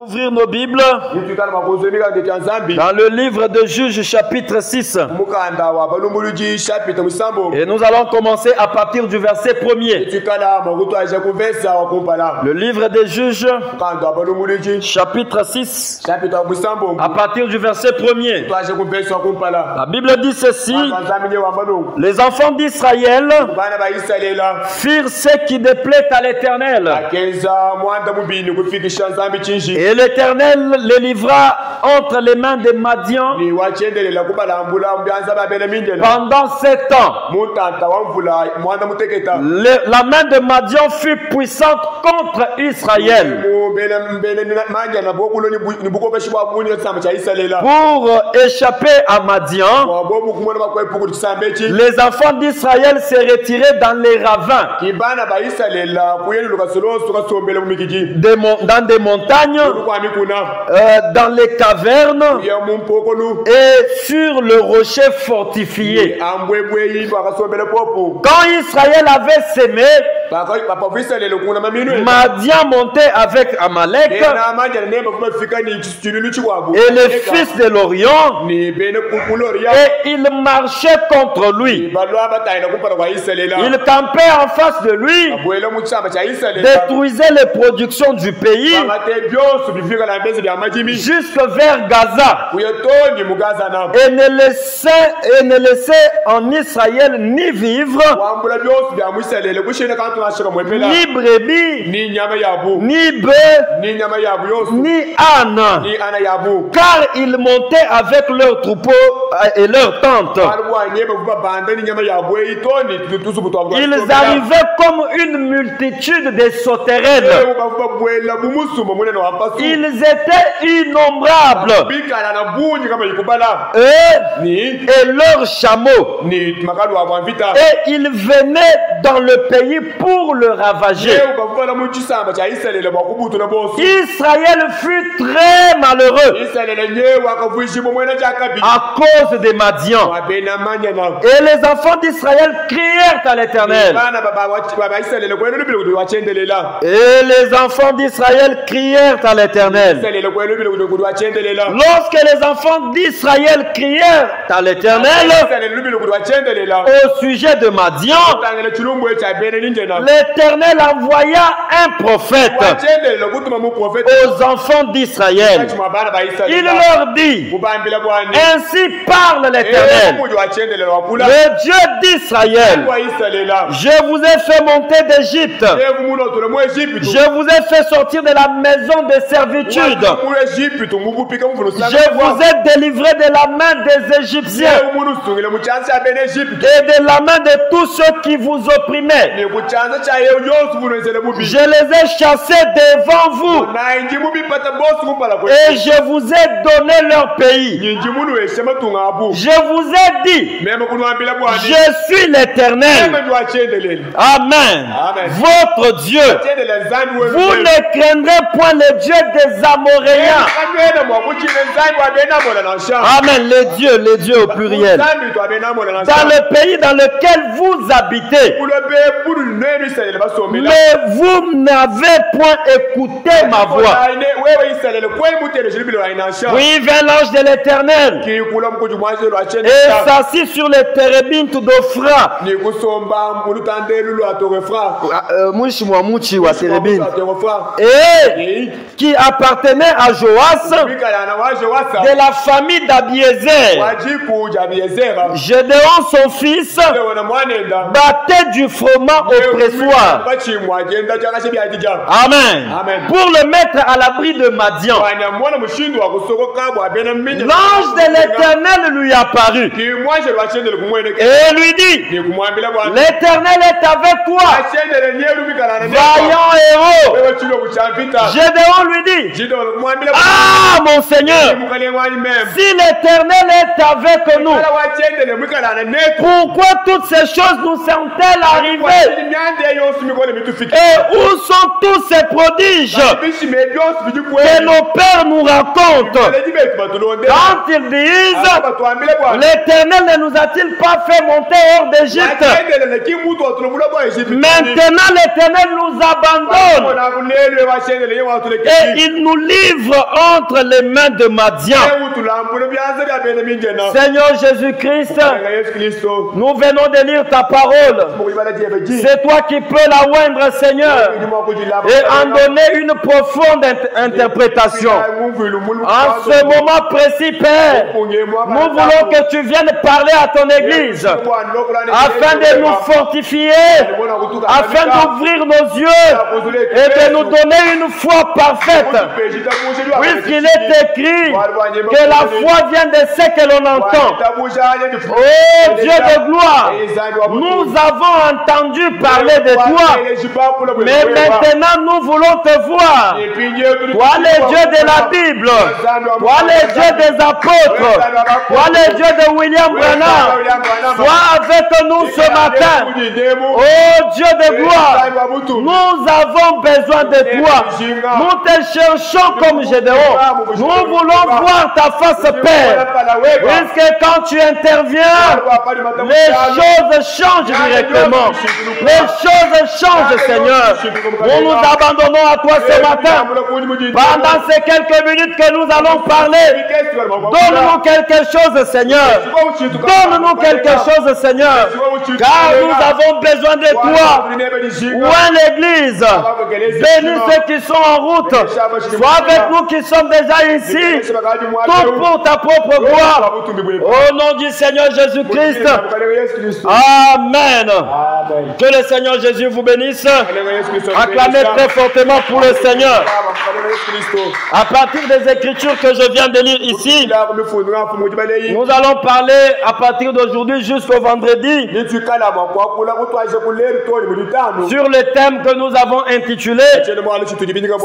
Ouvrir nos Bibles dans le livre de Juges chapitre 6 et nous allons commencer à partir du verset 1er. Le livre des Juges chapitre 6 à partir du verset 1er. La Bible dit ceci: les enfants d'Israël firent ce qui déplaît à l'Éternel. Et l'Éternel les livra entre les mains des Madians pendant 7 ans. La main de Madian fut puissante contre Israël. Pour échapper à Madian, les enfants d'Israël se retiraient dans les ravins, dans des montagnes, dans les cavernes et sur le rocher fortifié. Quand Israël avait sémé, Madian montait avec Amalek et les fils de l'Orient, et ils marchaient contre lui. Ils campaient en face de lui, détruisaient les productions du pays jusque vers Gaza, et ne laissait en Israël ni vivre, ni brebis, ni bœufs, ni ânes, car ils montaient avec leurs troupeaux et leurs tentes. Ils arrivaient comme une multitude de sauterelles. Ils étaient innombrables, et leurs chameaux, et ils venaient dans le pays pour le ravager. Israël fut très malheureux à cause des Madians, et les enfants d'Israël crièrent à l'Éternel. Et les enfants d'Israël crièrent à l'Éternel. Lorsque les enfants d'Israël crièrent à l'Éternel au sujet de Madian, l'Éternel envoya un prophète aux enfants d'Israël. Il leur dit: ainsi parle l'Éternel, le Dieu d'Israël, je vous ai fait monter d'Égypte, je vous ai fait sortir de la maison de servitude, je vous ai délivré de la main des Égyptiens et de la main de tous ceux qui vous opprimaient. Je les ai chassés devant vous et je vous ai donné leur pays. Je vous ai dit: je suis l'Éternel. Amen. Votre Dieu. Vous ne craindrez point le Dieu des Amoréens. Amen. Les dieux au pluriel. Dans le pays dans lequel vous habitez. Mais vous n'avez point écouté ma voix. Oui, vint l'ange de l'Éternel et s'assit sur les térébintes d'Ophra. Et qui appartenait à Joas, de la famille d'Abiézer. Gédéon, son fils, battait du froment au pressoir. Amen. Pour le mettre à l'abri de Madian. L'ange de l'Éternel lui apparut et lui dit: l'Éternel est avec toi, vaillant héros. Gédéon lui dit: ah, mon mon Seigneur, si l'Éternel est avec nous, pourquoi toutes ces choses nous sont-elles arrivées? Et où sont tous ces prodiges que nos pères nous racontent? Quand ils disent, l'Éternel ne nous a-t-il pas fait monter hors d'Égypte? Maintenant l'Éternel nous abandonne et il nous livre entre les mains de Madian. Seigneur Jésus-Christ, nous venons de lire ta parole. C'est toi qui peux la oindre, Seigneur, et en donner une profonde interprétation. En ce moment précis, Père, nous voulons que tu viennes parler à ton Église afin de nous fortifier, afin d'ouvrir nos yeux et de nous donner une foi parfaite. Puisqu'il est écrit que la foi vient de ce que l'on entend. Oh Dieu de gloire, nous avons entendu parler de toi, mais maintenant nous voulons te voir. Toi le Dieu de la Bible, toi le Dieu des apôtres, toi le Dieu de William Branham, sois avec nous ce matin. Oh Dieu de gloire, nous avons besoin de toi. Nous te cherchons comme Gédéon. Nous voulons voir ta face, Père. Puisque quand tu interviens, les choses changent directement. Les choses changent, Seigneur. Nous nous abandonnons à toi ce matin. Pendant ces quelques minutes que nous allons parler, donne-nous quelque chose, Seigneur. Donne-nous quelque chose, Seigneur. Car nous avons besoin de toi. Où est l'Église? Bénis ceux qui sont en route. Sois avec nous qui sommes déjà ici. Tout pour ta propre gloire. Au nom du Seigneur Jésus-Christ. Amen. Que le Seigneur Jésus vous bénisse. Acclamez très fortement pour le Seigneur. À partir des Écritures que je viens de lire ici, nous allons parler à partir d'aujourd'hui jusqu'au vendredi sur le thème que nous avons intitulé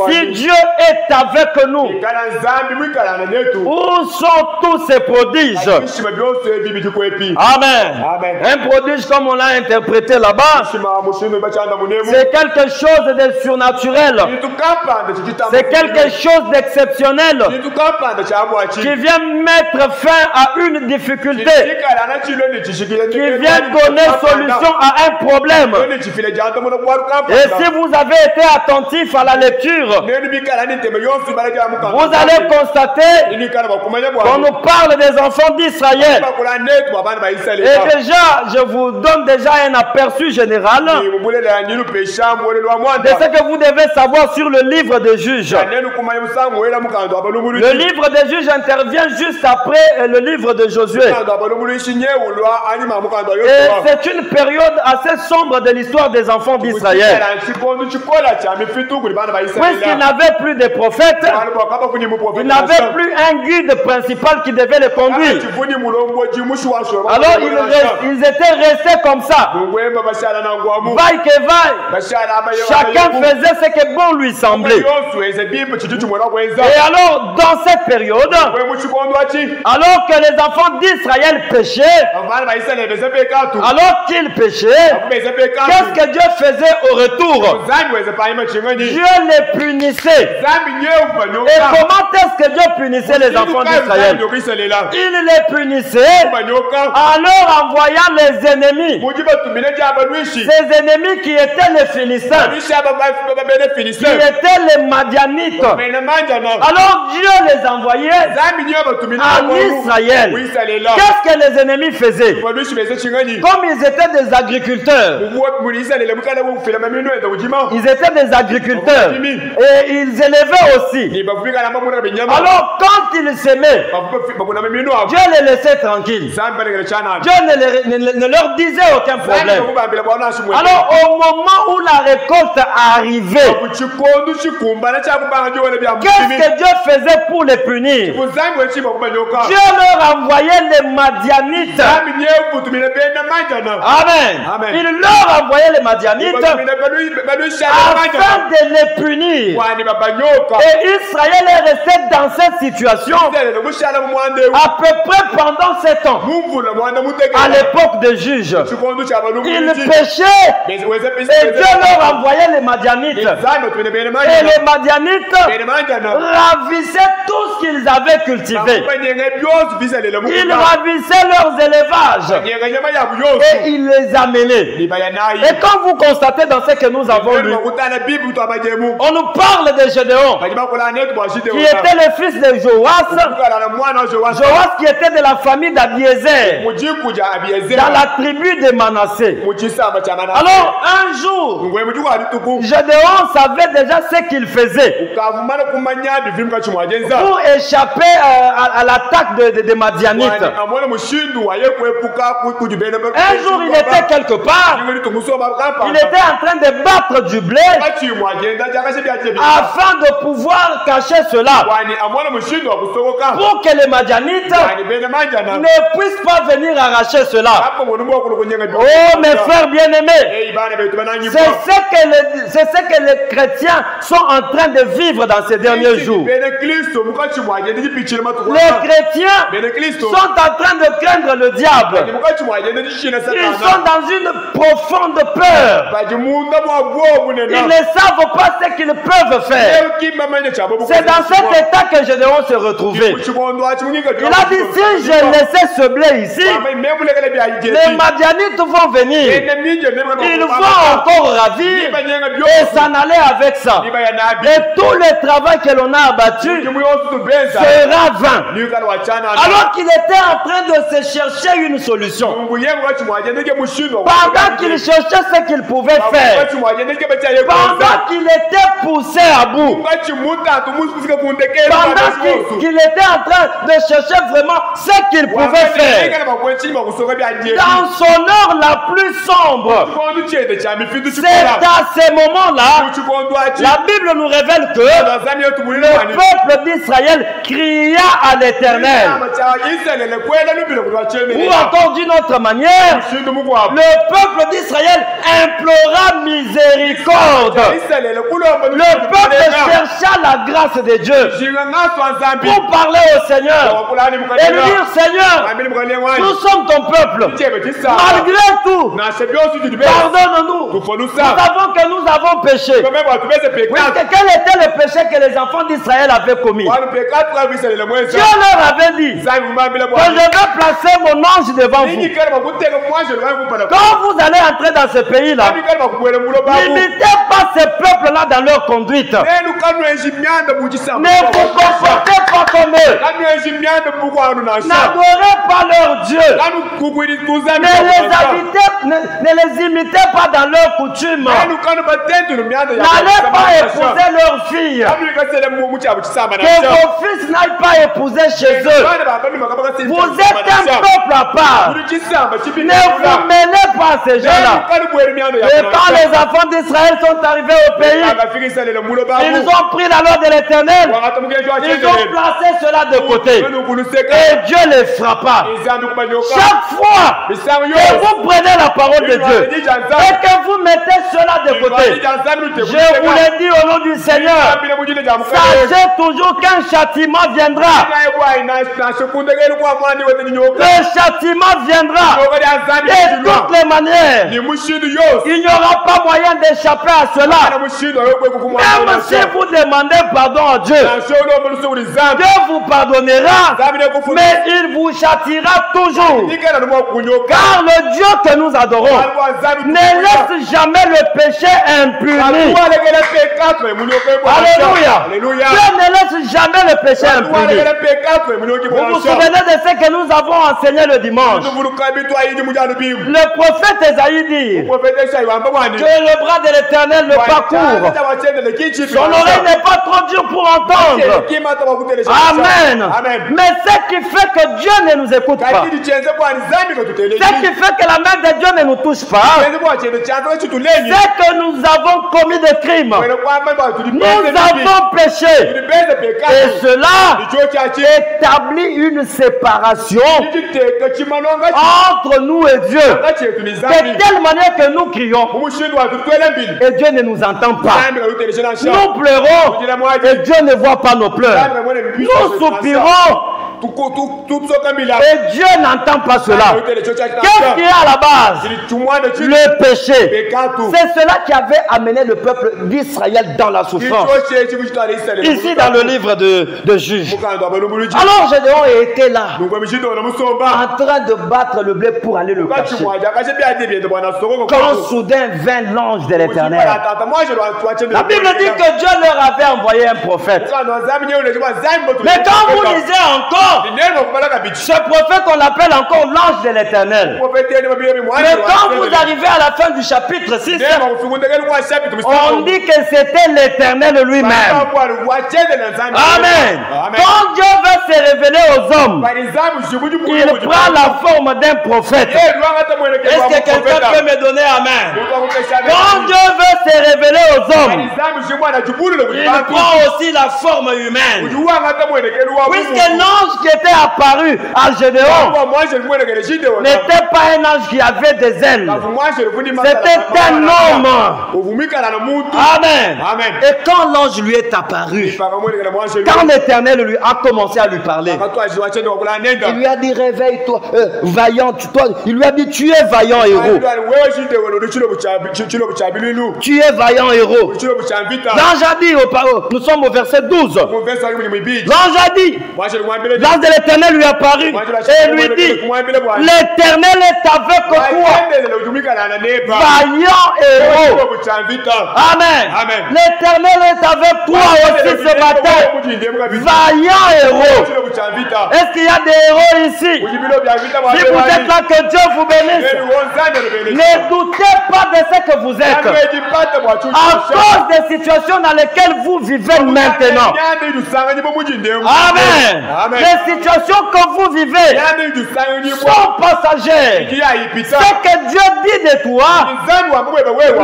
Si Dieu est avec nous, où sont tous ces prodiges? Amen. Un prodige, comme on l'a interprété là-bas, c'est quelque chose de surnaturel. C'est quelque chose d'exceptionnel qui vient mettre fin à une difficulté, qui vient donner solution à un problème. Et si vous avez été attentif à la lecture, vous allez constater qu'on nous parle des enfants d'Israël. Et déjà, je vous donne déjà un aperçu général de ce que vous devez savoir sur le livre des Juges. Le livre des Juges intervient juste après le livre de Josué. Et c'est une période assez sombre de l'histoire des enfants d'Israël. Puisqu'ils n'avaient plus de prophètes, ils n'avaient plus un guide principal qui devait les conduire. Alors ils étaient restés comme ça. Vaille que vaille. Chacun faisait ce que bon lui semblait. Et alors, dans cette période, alors que les enfants d'Israël péchaient, alors qu'ils péchaient, qu'est-ce que Dieu faisait au retour? Dieu les punissait. Et comment est-ce que Dieu punissait les enfants d'Israël? Il les punissait en leur envoyant les ennemis. Ces ennemis qui étaient les Philistins, qui étaient les Madianites. Alors Dieu les envoyait en Israël. Qu'est-ce que les ennemis faisaient? Comme ils étaient des agriculteurs, ils étaient des agriculteurs et ils élevaient aussi. Alors quand ils s'aimaient, Dieu les laissait tranquilles. Dieu ne leur disait aucun problème. Alors au moment où la récolte arrivait, qu'est-ce que Dieu faisait pour les punir? Dieu leur envoyait les Madianites. Amen. Il leur envoyait les Madianites afin de les punir. Et Israël est resté était dans cette situation à peu près pendant 7 ans. À l'époque des juges, ils péchaient et Dieu leur envoyait les Madianites. Et les Madianites ravissaient tout ce qu'ils avaient cultivé. Ils ravissaient leurs élevages et ils les amenaient. Et quand vous constatez dans ce que nous avons lu, on nous parle de Gédéon, qui était le fils de Joas. Joas qui était de la famille d'Abiezer, dans la tribu de Manassé. Alors un jour, Gédéon savait déjà ce qu'il faisait pour échapper à l'attaque des Madianites. Un jour, il était quelque part, il était en train de battre du blé afin de pouvoir cacher cela, pour que les Madianites ne puissent pas venir arracher cela. Oh mes frères bien-aimés, c'est ce que les chrétiens sont en train de vivre dans ces derniers jours. Les chrétiens sont en train de craindre le diable. Ils sont dans une profonde peur. Ils ne savent pas ce qu'ils peuvent faire. C'est dans cet état que Gédéon se retrouvait. Il a dit, si je laissais ce blé ici, les Madianites vont venir. Ils vont encore ravir et s'en aller avec ça. Et tout le travail que l'on a abattu sera vain. Alors qu'il était en train de se chercher une solution. Pendant qu'il cherchait ce qu'il pouvait faire, pendant qu'il était poussé à bout, pendant qu'il était en train de chercher vraiment ce qu'il pouvait faire, dans son heure la plus sombre, c'est à ces moments-là, la Bible nous révèle que le peuple d'Israël cria à l'Éternel. Ou encore d'une autre manière, le peuple d'Israël implora miséricorde. Le peuple chercha la grâce de Dieu pour parler au Seigneur et lui dire, Seigneur, nous sommes ton peuple. Malgré tout, pardonne-nous. Nous savons que nous avons péché. Oui, quel était le péché que les enfants d'Israël avaient commis? Dieu leur avait dit que je vais placer mon ange devant vous. Quand vous allez entrer dans ce pays-là, n'imitez pas ces peuples-là dans leur conduite. Ne vous comportez pas comme eux. N'adorez pas leur Dieu. Ne les imitez pas dans leurs coutumes. N'allez pas épouser leurs filles. Que vos fils n'aillent pas épouser chez eux. Vous êtes un peuple à part. Ne vous mêlez pas à ces gens-là. Et quand les enfants d'Israël sont arrivés au pays, ils ont pris la loi de l'Éternel. Ils ont placé cela de côté. Et Dieu les frappa. Chaque fois que vous prenez la parole de Dieu et que vous mettez cela de côté, je vous l'ai dit au nom du Seigneur, sachez toujours qu'un châtiment viendra. Le châtiment viendra. Et de toutes les manières, il n'y aura pas moyen d'échapper à cela. Même si vous demandez pardon à Dieu, Dieu vous pardonnera, mais il vous châtira toujours. Car le Dieu que nous adorons ne laisse jamais le péché impuni. Alléluia. Dieu ne laisse jamais le péché impuni. Vous vous souvenez de ce que nous avons enseigné le dimanche? Le prophète Esaïe dit que le bras de l'Éternel le parcourt. Son oreille n'est pas trop dure pour entendre. Amen. Mais ce qui fait que Dieu ne nous écoute pas, ce qui fait que la main de Dieu ne nous touche pas, c'est que nous avons commis des crimes. Nous avons péché. Et cela établit une séparation entre nous et Dieu. De telle manière que nous crions et Dieu ne nous entend pas. Nous pleurons et Dieu ne voit pas nos pleurs. nous soupirons. Et Dieu n'entend pas cela. Qu'est-ce qu'il y a à la base? Le péché. C'est cela qui avait amené le peuple d'Israël dans la souffrance. Ici dans le livre de Juges. Alors Gédéon était là, en train de battre le blé pour aller le cacher. Quand soudain vint l'ange de l'Éternel. La Bible dit que Dieu leur avait envoyé un prophète. Mais quand vous lisez encore, ce prophète on l'appelle encore l'ange de l'Éternel. Mais quand vous arrivez à la fin du chapitre 6, on dit que c'était l'Éternel lui-même. Amen. Quand Dieu veut se révéler aux hommes, il prend la forme d'un prophète. Est-ce que quelqu'un peut me donner amen? Quand Dieu veut se révéler aux hommes, il prend aussi la forme humaine. Puisque l'ange qui était apparu à Gédéon n'était pas un ange qui avait des ailes. C'était un homme. Amen. Et quand l'ange lui est apparu, quand l'Éternel lui a commencé à lui parler, il lui a dit réveille-toi, vaillant, il lui a dit tu es vaillant héros. Tu es vaillant héros. L'ange a dit, nous sommes au verset 12. L'ange a dit, l'ange de l'Éternel lui est apparu et lui dit, l'Éternel est avec toi, vaillant héros. Amen. L'Éternel est avec toi aussi ce matin, vaillant héros. Est-ce qu'il y a des héros ici? Si vous êtes là, que Dieu vous bénisse. Ne doutez pas de ce que vous êtes à cause des situations dans lesquelles vous vivez maintenant. Amen. Les situations que vous vivez sont passagères. Ce que Dieu dit de toi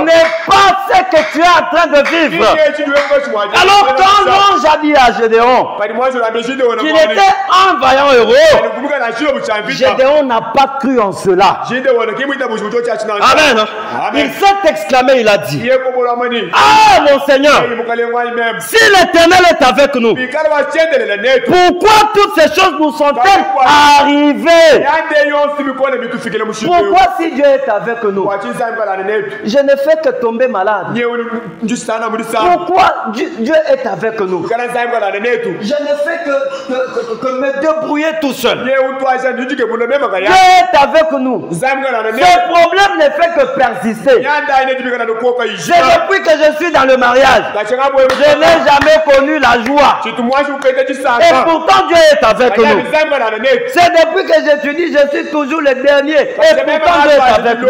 n'est pas ce que tu es en train de vivre. Alors quand l'ange a dit à Gédéon qu'il était un vaillant héros, Gédéon n'a pas cru en cela. Amen. Il s'est exclamé, il a dit, ah mon Seigneur, si l'Éternel est avec nous, pourquoi toutes ces choses nous sont-elles arrivées? Pourquoi si Dieu est avec nous, je ne fais que tomber malade? Pourquoi Dieu est avec nous? Je ne fais que me débrouiller tout seul. Dieu est avec nous. Ce problème ne fait que persister. Depuis que je suis dans le mariage, je n'ai jamais connu la joie. Et pourtant Dieu est avec nous. C'est depuis que j'étudie, je suis toujours le dernier. Et pourtant Dieu est avec nous.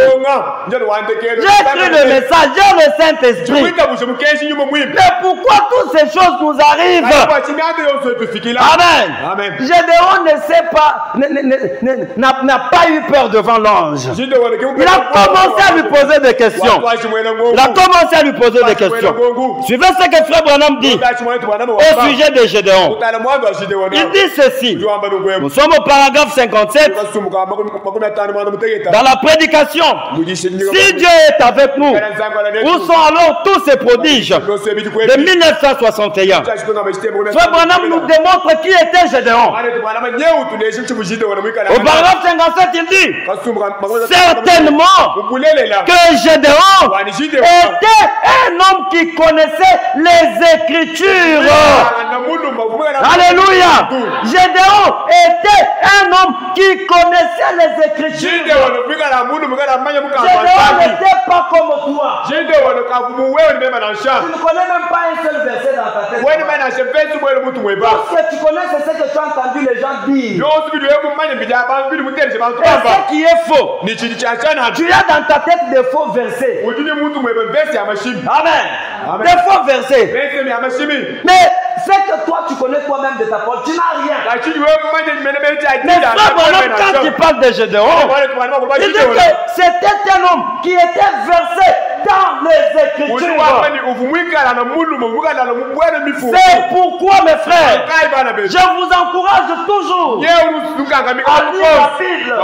J'ai pris le message, j'ai le Saint-Esprit. Mais pourquoi toutes ces choses nous arrivent? Amen. Gédéon ne sait pas, n'a pas eu peur devant l'ange. Il a commencé à lui poser des questions. Suivez ce que Frère Branham dit au sujet de Gédéon. Il dit ceci. Nous sommes au paragraphe 57 dans la prédication. Si Dieu est avec nous, où sont alors tous ces prodiges de 1961? Frère Branham nous démontre qui était Gédéon. Au paragraphe 57, il dit certainement que Gédéon était un homme qui connaissait les Écritures. Alléluia. Gédéon était un homme qui connaissait les Écritures. Gédéon n'était pas comme toi. Tu ne connais même pas un seul verset dans ta tête. Parce que tu connais ce que tu as entendu les gens dire. Et ce qui est faux, tu as dans ta tête des faux versets. Amen. Des faux versets. Mais c'est que toi tu connais toi-même de ta parole, tu n'as rien. Mais quand il parle de Gédéon, il dit que c'était un homme qui était versé dans dans les Écritures. C'est pourquoi, mes frères, je vous encourage toujours à lire la Bible, à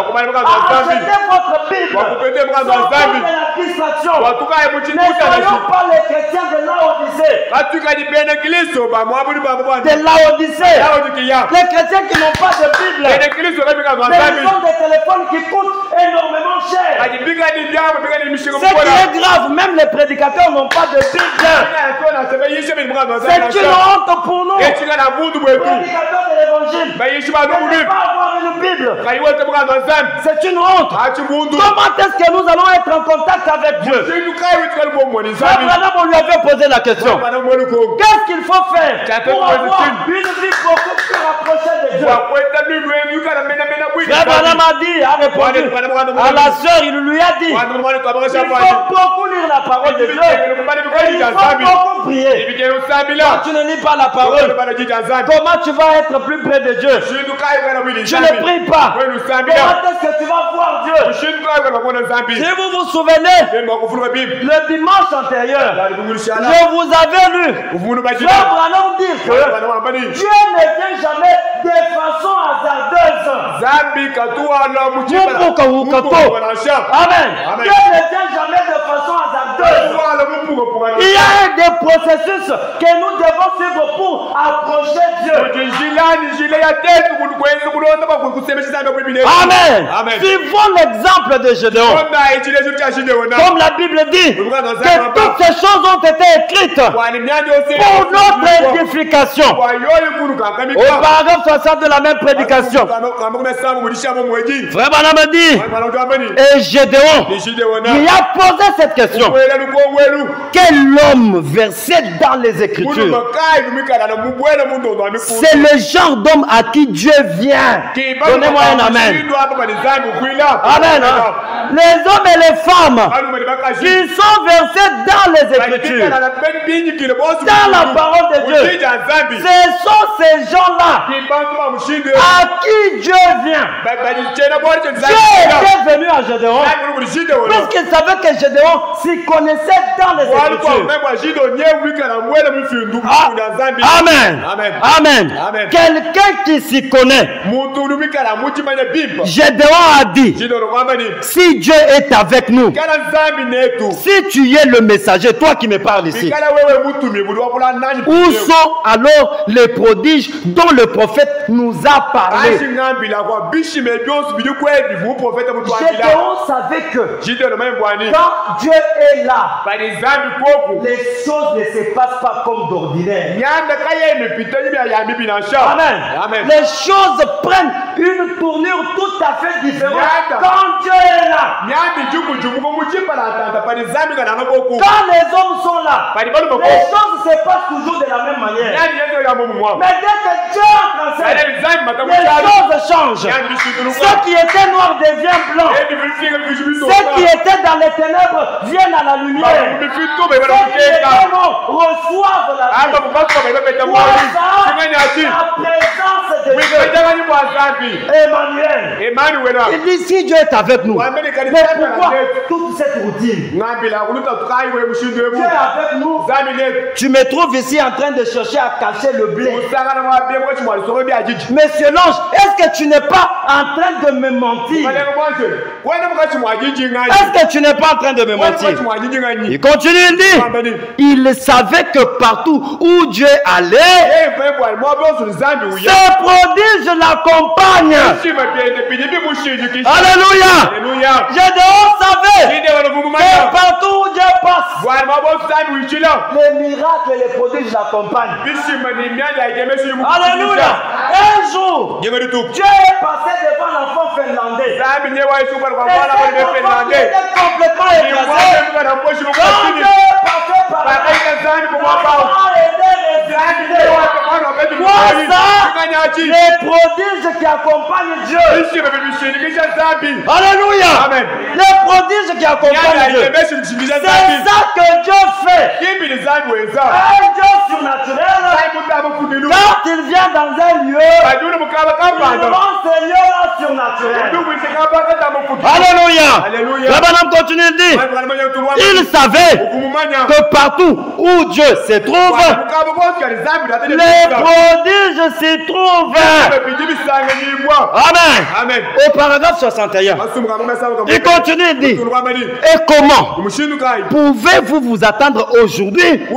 acheter votre Bible, sans de la distraction. Ne soyons pas les chrétiens de Laodicée. De Laodicée. Les chrétiens qui n'ont pas de Bible. Ils ont des téléphones qui coûtent énormément cher. Ce qui est grave, même les prédicateurs n'ont pas de Bible. C'est une honte pour nous. Les prédicateurs de l'évangile ne peuvent pas avoir une Bible. C'est une honte. Comment est-ce que nous allons être en contact avec Dieu? Abraham, on lui avait posé la question. Qu'est-ce qu'il faut faire pour avoir une vie beaucoup plus rapprochée de Dieu? Abraham a dit, a répondu à la sœur, il lui a dit, il faut beaucoup lire la parole de Dieu. Et il faut beaucoup prier. Quand tu ne lis pas la parole, comment tu vas être plus près de Dieu? Tu ne pries pas. Comment est-ce que tu vas voir Dieu? Si vous vous souvenez, le dimanche antérieur, je vous avais lu Frère Branham dire que Dieu ne vient jamais de façon hasardeuse. Amen. Dieu ne vient jamais de façon hasardeuse. Il y a des processus que nous devons suivre pour approcher Dieu. Amen. Suivons l'exemple de Gédéon. Comme la Bible dit que toutes ces choses ont été écrites pour notre édification. Au paragraphe 60 de la même prédication, Frère Branham a dit, et Gédéon lui a posé cette question: quel homme versé dans les Écritures? C'est le genre d'homme à qui Dieu vient. Donnez-moi un amen. Amen. Les hommes et les femmes qui sont versés dans les Écritures, dans la parole de Dieu, ce sont ces gens-là à qui Dieu vient. Dieu était venu à Gédéon parce qu'il savait que Gédéon s'y connaissait dans les Écritures. Amen. Amen. Quelqu'un qui s'y connaît. Gédéon a dit, si Dieu est avec nous, si tu es le messager, toi qui me parles ici, où sont alors les prodiges dont le prophète nous a parlé? Gédéon savait que quand Dieu est là, les choses ne se passent pas comme d'ordinaire. Amen. Les choses prennent une tournure tout à fait différente quand Dieu est là. Quand les hommes sont là, les choses se passent toujours de la même manière. Mais dès que Dieu entre en scène, les choses changent. Ce qui était noir devient blanc. Ce qui était dans les ténèbres viennent à la lumière. Ce qui était mort reçoivent la vie. La présence de Dieu. Emmanuel. Il dit, si Dieu est avec nous, mais pourquoi toute cette routine? Dieu est avec nous. Tu me trouves ici en train de chercher à cacher le blé. Monsieur l'ange, est-ce que tu n'es pas en train de me mentir? Est-ce que tu n'es pas en train de me mentir? Il continue, il dit, il savait que partout où Dieu allait, ses prodiges l'accompagnent. Alléluia. Gédéon savait que partout où Dieu passe, les miracles et les prodiges l'accompagnent. Alléluia. Un jour, Dieu est passé devant l'enfant finlandais. Et cet enfant était complètement écrasé. Quand Dieu est passé par là, l'enfant était Quoi ça? Les prodiges qui accompagnent Dieu. Alléluia. Amen. Les prodiges qui accompagnent Dieu. C'est ça que Dieu fait. Un Dieu surnaturel. Quand il vient dans un lieu, il rend ce lieu-là surnaturel. Alléluia. Le bonhomme continue de dire, il savait que partout où Dieu se trouve, les prodiges s'y trouvent. Amen. Amen. Au paragraphe 61, il continue de dire, et comment pouvez-vous vous attendre aujourd'hui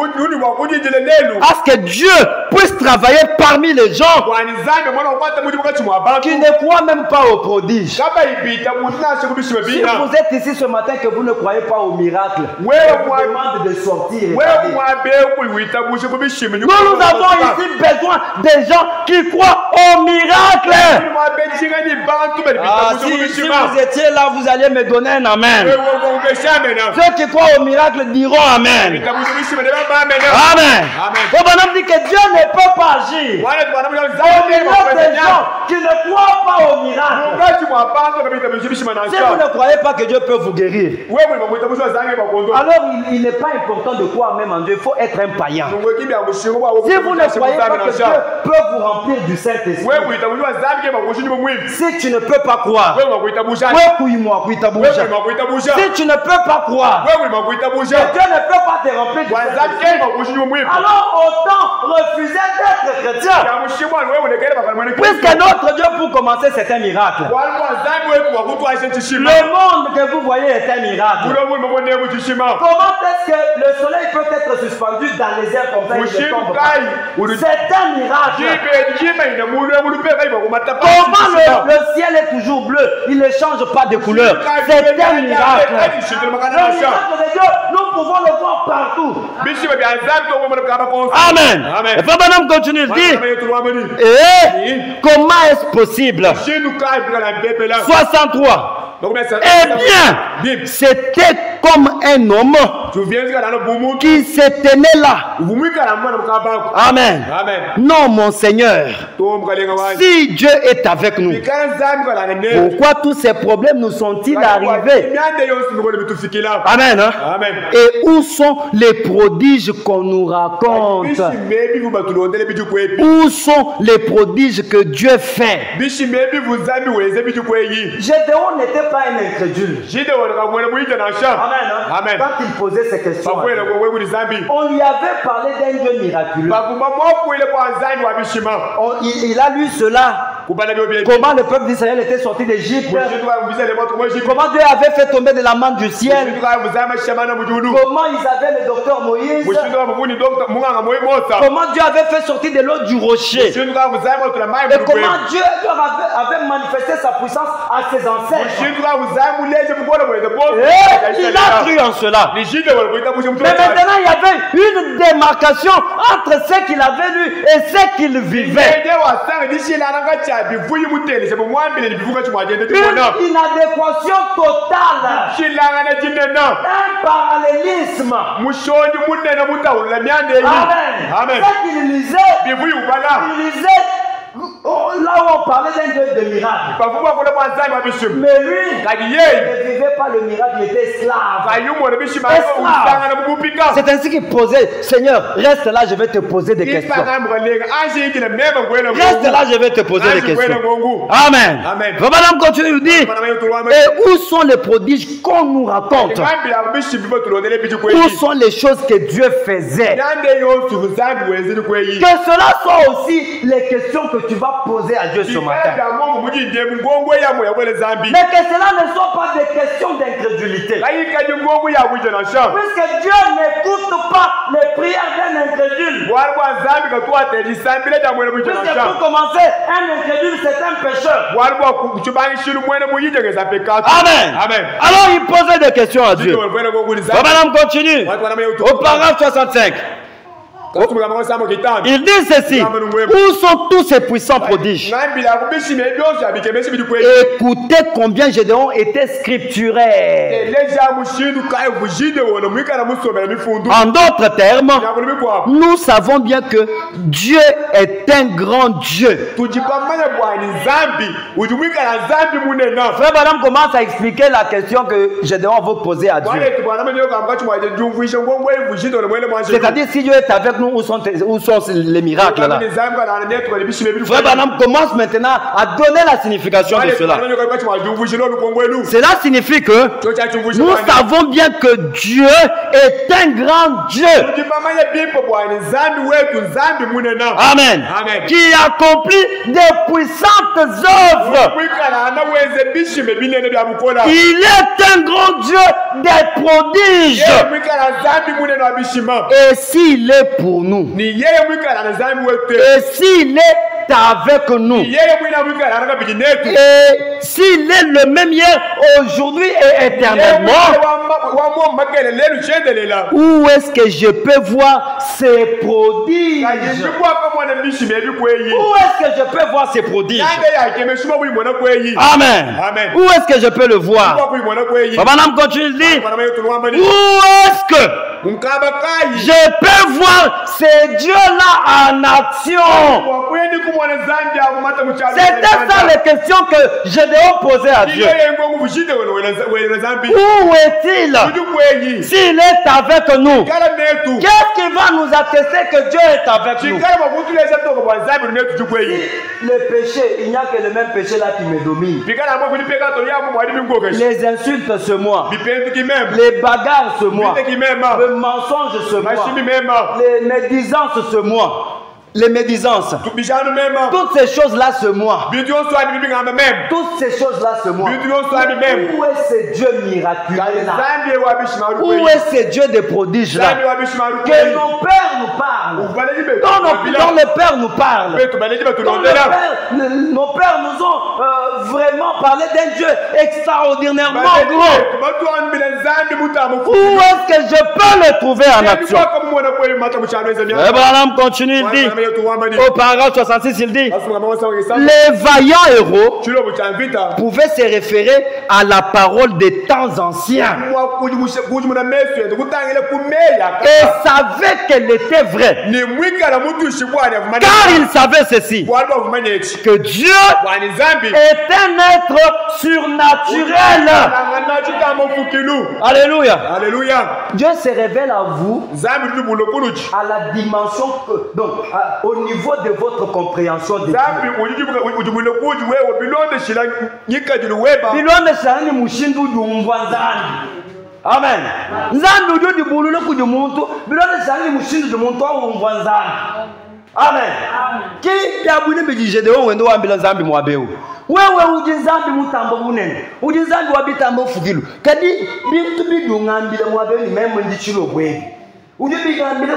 à ce que Dieu puisse travailler parmi les gens qui ne croient même pas aux prodiges? Si vous êtes ici ce matin que vous ne croyez pas au miracle, je vous demande de sortir. Nous avons ici besoin des gens qui croient au miracle. Si vous étiez là, vous alliez me donner un amen. Ceux qui croient au miracle diront amen. Amen. Le bonhomme dit que Dieu ne peut pas agir au milieu des gens qui ne croient pas au miracle. Si vous ne croyez pas que Dieu peut vous guérir, alors il n'est pas important de croire même en Dieu. Il faut être un païen. Si vous ne croyez pas que Dieu peut vous remplir du Saint-Esprit, si tu ne peux pas croire, si tu ne peux pas croire que Dieu ne peut pas te remplir du Saint-Esprit, alors autant refuser d'être chrétien. Puisque notre Dieu, pour commencer, c'est un miracle. Le monde que vous voyez est un miracle. Comment est-ce que le soleil peut être suspendu dans les airs comme ça? C'est un miracle. Comment le ciel est toujours bleu? Il ne change pas de couleur. C'est un miracle. Le miracle de Dieu, nous pouvons le voir partout. Amen. Et le bonhomme continue de dire, et comment est-ce possible? 63. Eh bien, c'était comme un homme qui se tenait là. Amen. Non, mon Seigneur. Si Dieu est avec nous, pourquoi tous ces problèmes nous sont-ils arrivés? Amen. Et où sont les prodiges qu'on nous raconte? Où sont les prodiges que Dieu fait? Gédéon n'était pas un incrédule. Amen. Quand il posait ces questions, on lui avait parlé d'un Dieu miraculeux. Il a lu cela. Comment le peuple d'Israël était sorti d'Égypte. Comment Dieu avait fait tomber de la manne du ciel. Comment ils avaient le docteur Moïse. Comment Dieu avait fait sortir de l'eau du rocher. Et comment Dieu avait manifesté sa puissance à ses ancêtres. Il a cru en cela. Mais maintenant il y avait une démarcation entre ce qu'il avait lu et ce qu'il vivait. Une inadéquation totale. Un parallélisme. Amen. Ce qu'il lisait, il lisait là où on parlait d'un Dieu de miracle. Mais lui, il ne vivait pas le miracle, il était esclave. C'est ainsi qu'il posait, Seigneur, reste là, je vais te poser des questions. Reste là, je vais te poser des questions. Amen. Le madame continue de dire, et où sont les prodiges qu'on nous raconte? Où sont les choses que Dieu faisait? Que cela soit aussi les questions que tu vas poser à Dieu ce matin. Mais que cela ne soit pas des questions d'incrédulité. Puisque Dieu n'écoute pas les prières d'un incrédule. Puisque pour commencer, un incrédule c'est un pécheur. Amen. Alors il posait des questions à Dieu. Madame continue. Au paragraphe 65. Il dit ceci. Où sont tous ces puissants prodiges? Écoutez combien Gédéon était scripturaire. En d'autres termes, nous savons bien que Dieu est un grand Dieu. Frère Branham commence à expliquer la question que Gédéon veut poser à Dieu. C'est-à-dire, si Dieu est avec nous, où sont les miracles là? Frère Branham commence maintenant à donner la signification de cela. Cela signifie que nous savons bien que Dieu est un grand Dieu. Amen. Qui accomplit des puissantes œuvres. Il est un grand Dieu des prodiges. Et s'il est pour nous, et s'il est avec nous, et s'il est le même hier, aujourd'hui et éternellement, où est-ce que je peux voir ces prodiges? Où est-ce que je peux voir ces prodiges? Amen. Où est-ce que je peux le voir? Madame continue de dire, où est-ce que je peux voir ces dieux-là en action? C'était ça les questions que Gédéon posait à Dieu. Où est-il? S'il est avec nous, qu'est-ce qui va nous attester que Dieu est avec nous? Le péché, il n'y a que le même péché là qui me domine. Les insultes c'est moi. Les bagarres c'est moi. Le mensonge c'est moi. Les médisances c'est moi. Les médisances. Toutes ces choses-là, c'est moi. Toutes ces choses-là, c'est moi. Où est ce Dieu miraculeux là? Où est ce Dieu des prodiges là? Que nos pères nous parlent. Dont les pères nous parlent. Nos pères nous ont vraiment parlé d'un Dieu extraordinairement grand. Où est-ce que je peux le trouver en action? Abraham continue, il dit. Au paragraphe 66, il dit, les vaillants héros pouvaient se référer à la parole des temps anciens et savaient qu'elle était vraie. Car ils savaient ceci, que Dieu est un être surnaturel. Alléluia. Dieu se révèle à vous à la dimension donc au niveau de votre compréhension de Dieu. Amen. Amen. Qui a voulu me dire Gédéon wendo ambila nzambi mwabeu. Wewe ujinzambi mutambo munene. Ujinzambi wabitambo fugilu. Kadi bintu bidungambila mwabeu ni memwe ndichilo bwegi. Ujibigambile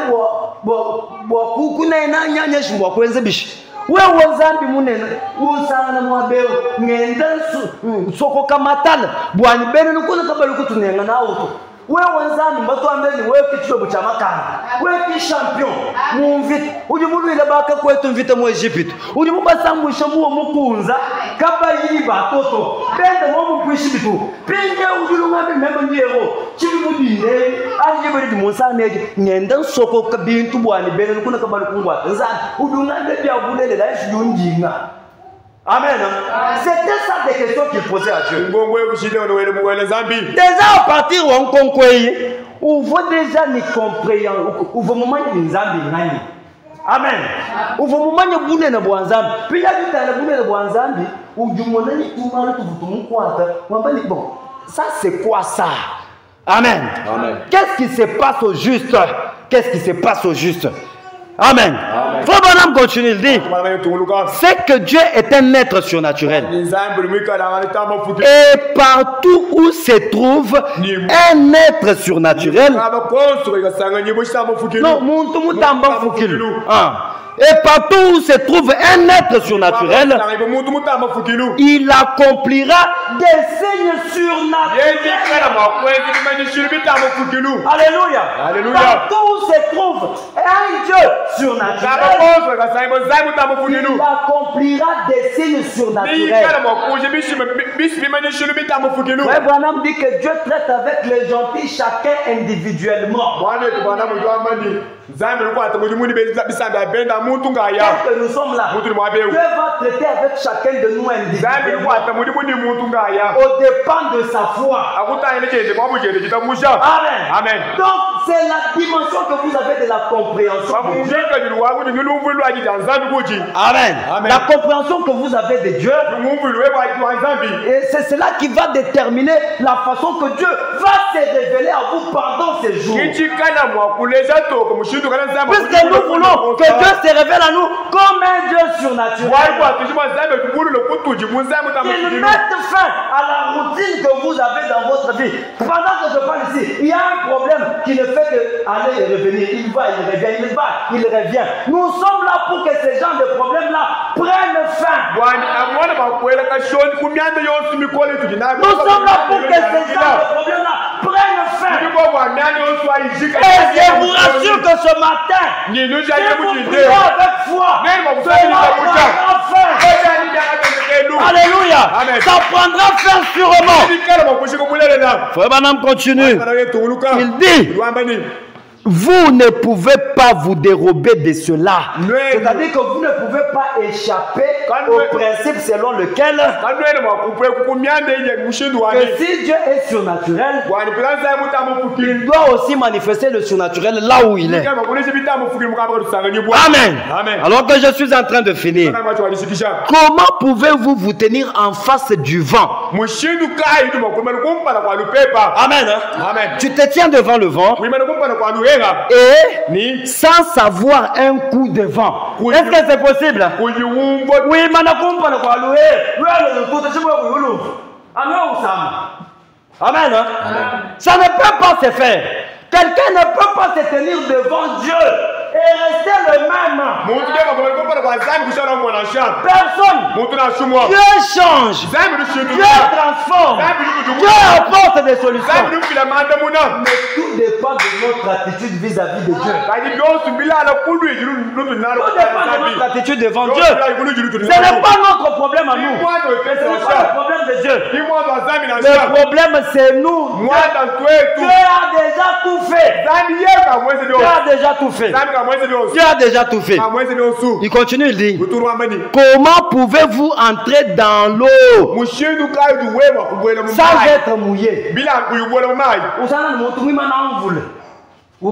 bo kukuna na nyanya shimwa kwenze bishi. Wewe nzambi munene unsana mwabeu ngenda soko kamatala. Bwani bene nukuna kabali kutunenga na auto. Wewe nzambi mbato ambeni wewe kichilo buchamakana. Wewe ki champion. Mumvite. Ujimuluile baka kwetu mvite mu Egypt. Ujimubasambusha muwo mukunza kaba yiba toto. Bende mu kwishi bitu. Pinge ujulungabi membo ndiyego. Chibudinde ajibiri dimusaneje. Ngenda soko kabintu bwani bene nukuna kabali kungwa. Nzambi udungande bya bulele la yunjinga. Amen. C'était ça des questions qu'il posait à Dieu. Déjà à partir où on comprend, on voit déjà les compréhensions. Au moment où les Zambi gagnent. Amen. Au moment où les boulets ne boivent Zambi. Puis il y a du temps les boulets ne boivent Zambi. Ou du moment où tout le monde bon, ça c'est quoi ça? Amen. Qu'est-ce qui se passe au juste? Qu'est-ce qui se passe au juste? Amen. Frère Branham continue, il dit, c'est que Dieu est un être surnaturel. Et partout où se trouve un être surnaturel, non, Et partout où se trouve un être surnaturel, il accomplira des signes surnaturels. Alléluia. Alléluia. Partout où se trouve un Dieu surnaturel, il accomplira des signes surnaturels. Frère Branham dit que Dieu traite avec les gentils chacun individuellement. Quel que nous sommes là, Dieu va traiter avec chacun de nous individuellement, au dépend de sa foi. Amen. Amen. Donc c'est la dimension que vous avez de la compréhension de Dieu. Amen. Amen. La compréhension que vous avez de Dieu, et c'est cela qui va déterminer la façon que Dieu va se révéler à vous pendant ces jours. Puisque nous voulons que Dieu se révèle à nous comme un Dieu surnaturel. Il mette fin à la routine que vous avez dans votre vie. Pendant que je parle ici, il y a un problème qui ne fait que aller et revenir. Il va, il revient, il va, il revient. Nous sommes là pour que ces genres de problèmes-là prennent fin. Nous sommes là pour que ces genres de problèmes-là prennent fin. Et je vous rassure que ce matin, si vous priez avec foi, cela prendra fin. Alléluia. Amen. Ça prendra fin sûrement. Frère Branham continue. Il dit: vous ne pouvez pas vous dérober de cela. C'est-à-dire que vous ne pouvez pas échapper au principe selon lequel que si Dieu est surnaturel, il doit aussi manifester le surnaturel là où il est. Amen. Amen. Alors que je suis en train de finir, comment pouvez-vous vous tenir en face du vent? Amen. Amen. Tu te tiens devant le vent et sans savoir un coup de vent. Est-ce que c'est possible? Oui, Amen. Ça ne peut pas se faire. Quelqu'un ne peut pas se tenir devant Dieu et rester le même. Personne. Dieu change. Dieu transforme. Dieu apporte des solutions. Mais tout dépend de notre attitude vis-à-vis de Dieu. Tout dépend de notre attitude devant Dieu. Ce n'est pas notre problème à nous. Ce n'est pas le problème de Dieu. Le problème c'est nous. Dieu a déjà tout fait. Dieu a déjà tout fait. Dieu a déjà tout fait. Il continue, il dit: comment pouvez-vous entrer dans l'eau sans être mouillé? Ça ne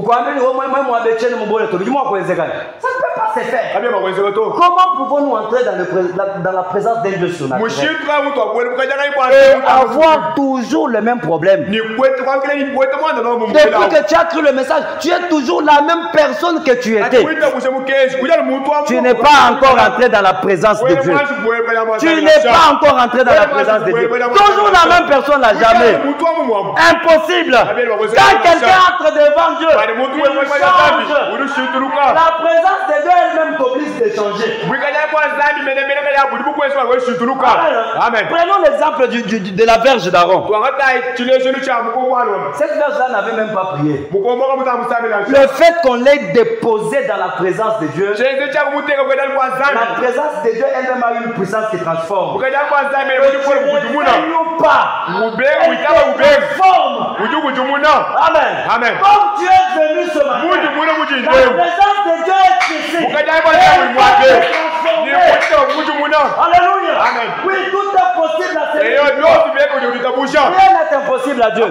peut pas se faire. Comment pouvons-nous entrer dans la présence d'un Dieu surnaturel et avoir toujours le même problème? Depuis que tu as cru le message, tu es toujours la même personne que tu étais. Tu n'es pas encore entré dans la présence de Dieu. Tu n'es pas encore entré dans la présence de Dieu. Toujours la même personne, à jamais. Impossible. Quand quelqu'un entre devant Dieu, la présence de Dieu elle-même t'oblige de changer. Amen. Prenons l'exemple de la verge d'Aaron. Cette verge-là n'avait même pas prié. Le fait qu'on l'ait déposée dans la présence de Dieu, la présence de Dieu elle-même a une puissance qui transforme. Elle Amen. Amen. Comme tu es venu ce matin, la présence de Dieu est ici. Alléluia. Amen. Oui, tout est possible à Dieu. Rien n'est impossible à Dieu. Un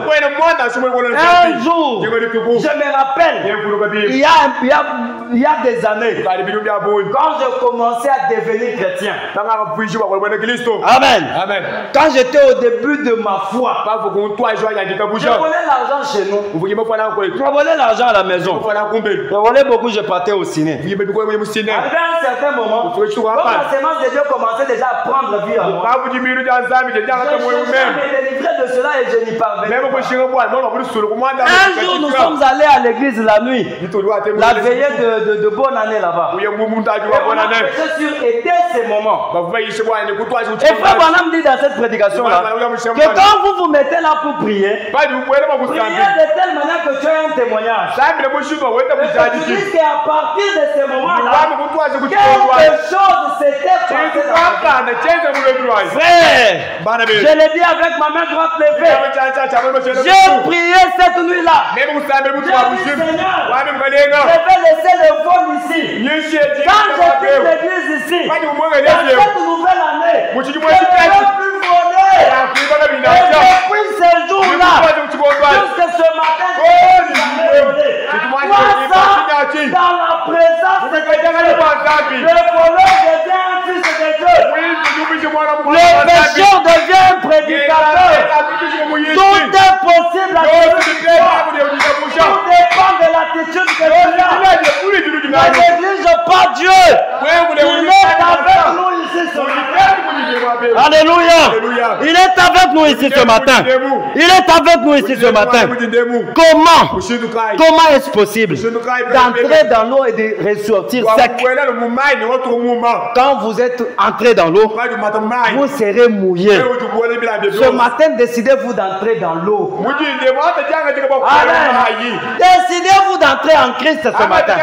jour, je me rappelle, il y a des années, quand je commençais à devenir chrétien. Amen. Amen. Quand j'étais au début de ma foi, je volais l'argent chez nous. Je volais l'argent à la maison. Je volais beaucoup, je partais au ciné. Arrivé à un certain moment, quand la sémence de Dieu commençait déjà à prendre vie à moi, délivré de cela et je n'y parvenais pas. Un jour, nous sommes allés à l'église la nuit, la veillée de bonne année là-bas. Et on a prêché sur aider ces moments. Et Frère Branham dit dans cette prédication-là que quand vous vous mettez là pour prier, priez de telle manière que tu as un témoignage. Et tu dis qu'à partir de ces moments-là, quelque chose s'était passé dans la vie. Frère, je l'ai dit avec ma main droite levée. J'ai prié cette nuit-là. J'ai dit, Seigneur, je vais laisser le vol ici. Quand je quitte l'église ici, dans cette nouvelle année, je ne veux plus voler. Et depuis ce jour-là, jusqu'à ce matin, je vais voler. Dans la présence de Dieu, le voleur devient un fils de Dieu. Le pécheur devient un prédicateur. Tout est possible à Dieu. Tout dépend de l'attitude que tu as. Ne néglige pas Dieu. Il est avec nous ici ce matin. Alléluia. Il est avec nous ici ce matin. Il est avec nous ici ce matin. Comment est-ce possible d'entrer dans l'eau et de ressortir sec? Quand vous êtes entré dans l'eau, vous serez mouillé. Ce matin, décidez-vous d'entrer dans l'eau. Décidez-vous d'entrer en Christ ce matin.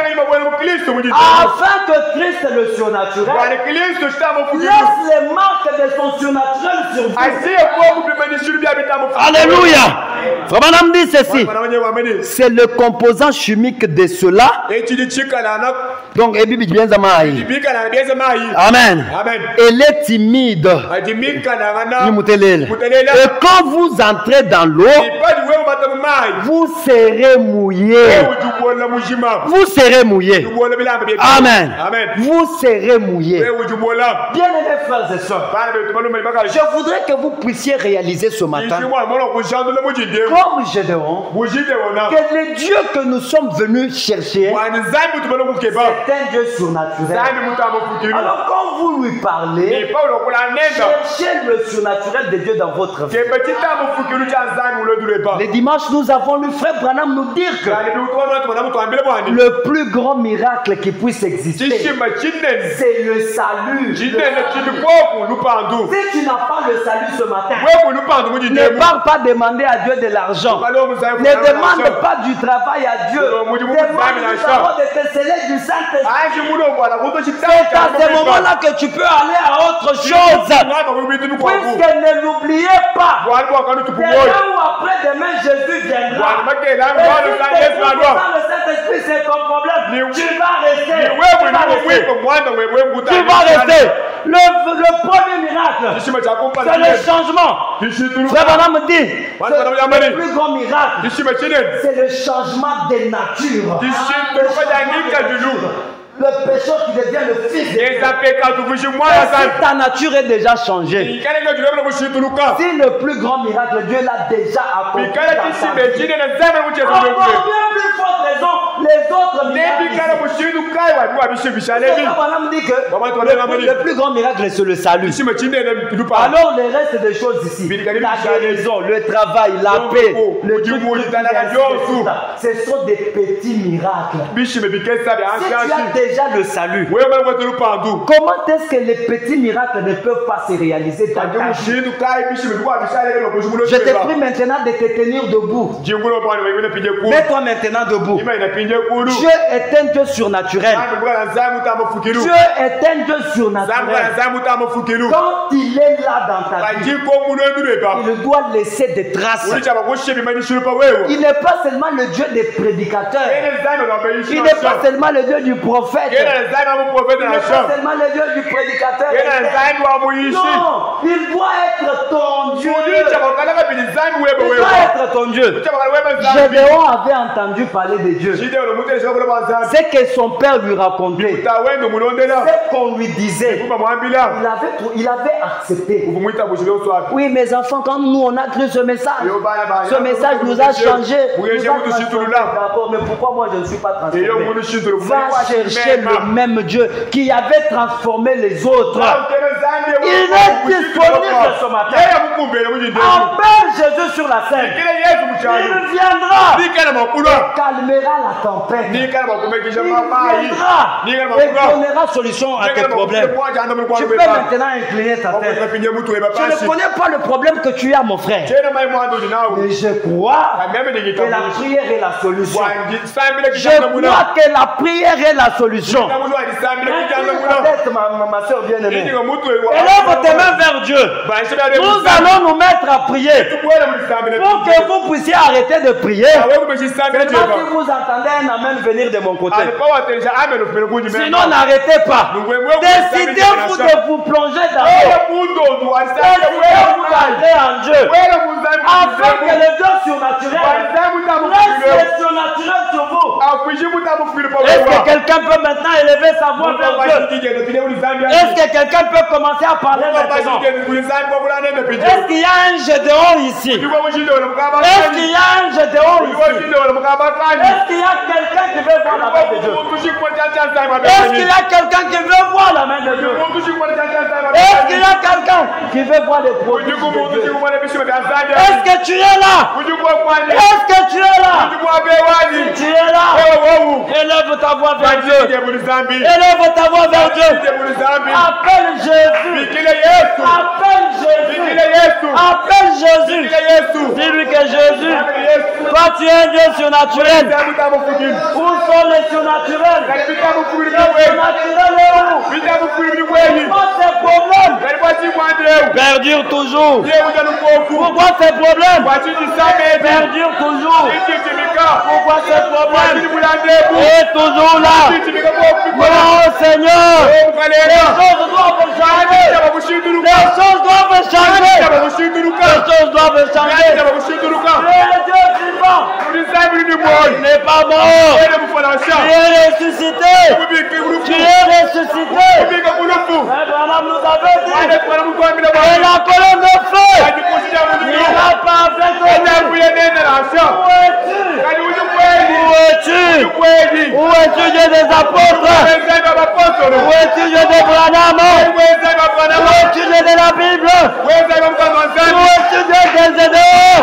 Afin que Christ, le surnaturel, laisse les marques de son surnaturel sur vous. Alléluia. Frère Branham dit ceci. C'est le composant chimique de cela. Donc, Amen. Elle est timide. Et quand vous entrez dans l'eau, vous serez mouillé. Vous serez mouillé. Amen. Vous serez mouillé. Bien-aimés frères et sœurs, je voudrais que vous puissiez réaliser ce matin, comme Gédéon, que le Dieu que nous sommes venus chercher, c'est un Dieu surnaturel. Alors quand vous lui parlez, cherchez le surnaturel de Dieu dans votre vie. Les dimanches, nous avons lu Frère Branham nous dire que le plus grand miracle qui puisse exister, c'est le salut. Si tu n'as pas le salut ce matin, ne pars pas demander à Dieu de l'argent. Ne demande pas du travail à Dieu. Demande de te sceller du Saint-Esprit. C'est à ce moment-là que tu peux aller à autre chose. Puisque ne l'oubliez pas. Demain ou après-demain, Jésus viendra. Et si tu es dans le Saint-Esprit, c'est ton problème. Tu vas rester. Tu vas rester. Le premier miracle, c'est le changement. Frère Branham dit, le plus grand miracle, c'est le changement des natures. Le pécheur qui devient le fils de Dieu. Si ta nature est déjà changée, si le plus grand miracle, Dieu l'a déjà accompli dans ta vie, encore bien plus forte raison, les autres miracles. Abraham dit que le plus grand miracle, c'est le salut. Alors les restes des choses ici, la guérison, le travail, la paix, le truc, ce sont des petits miracles. Si tu as déjà le salut, comment est-ce que les petits miracles ne peuvent pas se réaliser dans ta vie? Je te prie maintenant de te tenir debout. Mets-toi maintenant debout. Dieu est un Dieu surnaturel. Dieu est un Dieu surnaturel. Quand il est là dans ta vie, il doit laisser des traces. Il n'est pas seulement le Dieu des prédicateurs. Il n'est pas seulement le Dieu du prophète. Il n'est pas seulement le Dieu du prédicateur. Non, il doit être ton Dieu. Il doit être ton Dieu. Gédéon avait entendu parler de Dieu. C'est que son père lui racontait. C'est qu'on lui disait. Il avait accepté. Oui, mes enfants, quand nous on a cru ce message nous a changé. D'accord, mais pourquoi moi je ne suis pas transformé? Va chercher le même Dieu qui avait transformé les autres. Il est disponible ce matin. Appelle Jésus sur la scène. Il viendra et calmera la tempête. Il viendra et donnera solution à tes problèmes. Tu peux maintenant incliner ta tête. Je ne connais pas le problème que tu as, mon frère. Mais je crois que la prière est la solution. Je crois que la prière est la solution. Ma soeur bien-aimée, élève tes mains vers Dieu. Nous allons nous mettre à prier pour que vous puissiez arrêter de prier. Seulement si vous entendez un amen venir de mon côté. Sinon, n'arrêtez pas. Décidez-vous de vous plonger dans l'eau. Décidez-vous d'aller en Dieu. Afin que le Dieu surnaturel reste surnaturel sur vous. Est-ce que quelqu'un peut maintenant élever sa voix vers Dieu? Est-ce que quelqu'un peut commencer à parler maintenant? Est-ce qu'il y a un Gédéon ici? Est-ce qu'il y a un Gédéon ici? Est-ce qu'il y a quelqu'un qui veut voir la main de Dieu? Est-ce qu'il y a quelqu'un qui veut voir la main de Dieu? Est-ce qu'il y a quelqu'un qui veut voir les produits de Dieu? Est-ce que tu es là? Est-ce que tu es là? Si tu es là, élève ta voix vers Dieu. Élève ta voix vers Dieu. Appelle Jésus. Appelle Jésus. Appelle Jésus. Dis-lui que Jésus, toi tu es un Dieu surnaturel. Où sont les surnaturels? Les surnaturels est où? Pourquoi ces problèmes perdurent toujours? Pourquoi ces problèmes perdurent toujours? Pourquoi ces problèmes est toujours là? Oh Seigneur, les choses doivent changer. Les choses doivent changer. Les choses doivent changer. Le Dieu vivant, il n'est pas mort. Tu es ressuscité. Tu es ressuscité. Abraham nous avait dit, et la colonne de feu n'ira pas avec toi. Où es-tu? Où es-tu, Dieu des apôtres? Où es-tu, Dieu de Branham? Où es-tu, Dieu de la Bible? Où es-tu, Dieu des Gédéons?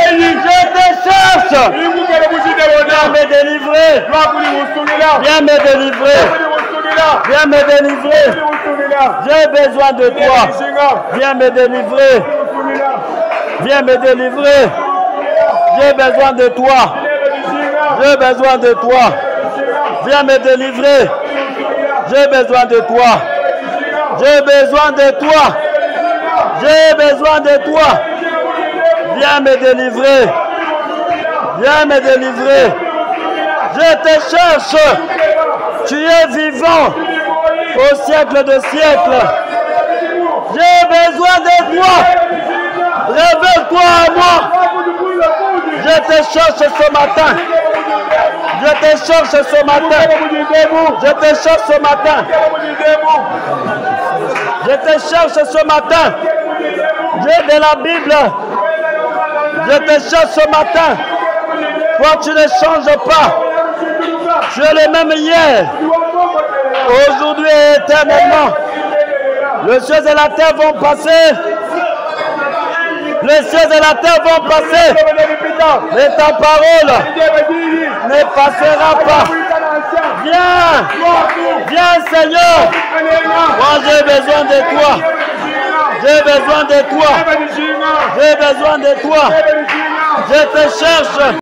Je te cherche. Viens me délivrer. Viens me délivrer. Viens me délivrer. J'ai besoin de toi. Viens me délivrer. Viens me délivrer. J'ai besoin de toi. J'ai besoin de toi. Viens me délivrer. J'ai besoin de toi. J'ai besoin de toi. J'ai besoin de toi. Viens me délivrer. Viens me délivrer. Je te cherche. Tu es vivant au siècle de siècles. J'ai besoin de toi. Révèle-toi à moi. Je te cherche ce matin. Je te cherche ce matin. Je te cherche ce matin. Je te cherche ce matin. Dieu de la Bible. Je te cherche ce matin. Toi, tu ne changes pas. Tu es le même hier, aujourd'hui et éternellement. Le ciel et la terre vont passer. Les cieux et la terre vont passer. Mais ta parole ne passera pas. Viens. Viens, Seigneur. Moi, j'ai besoin de toi. J'ai besoin de toi. J'ai besoin de toi. Je te cherche.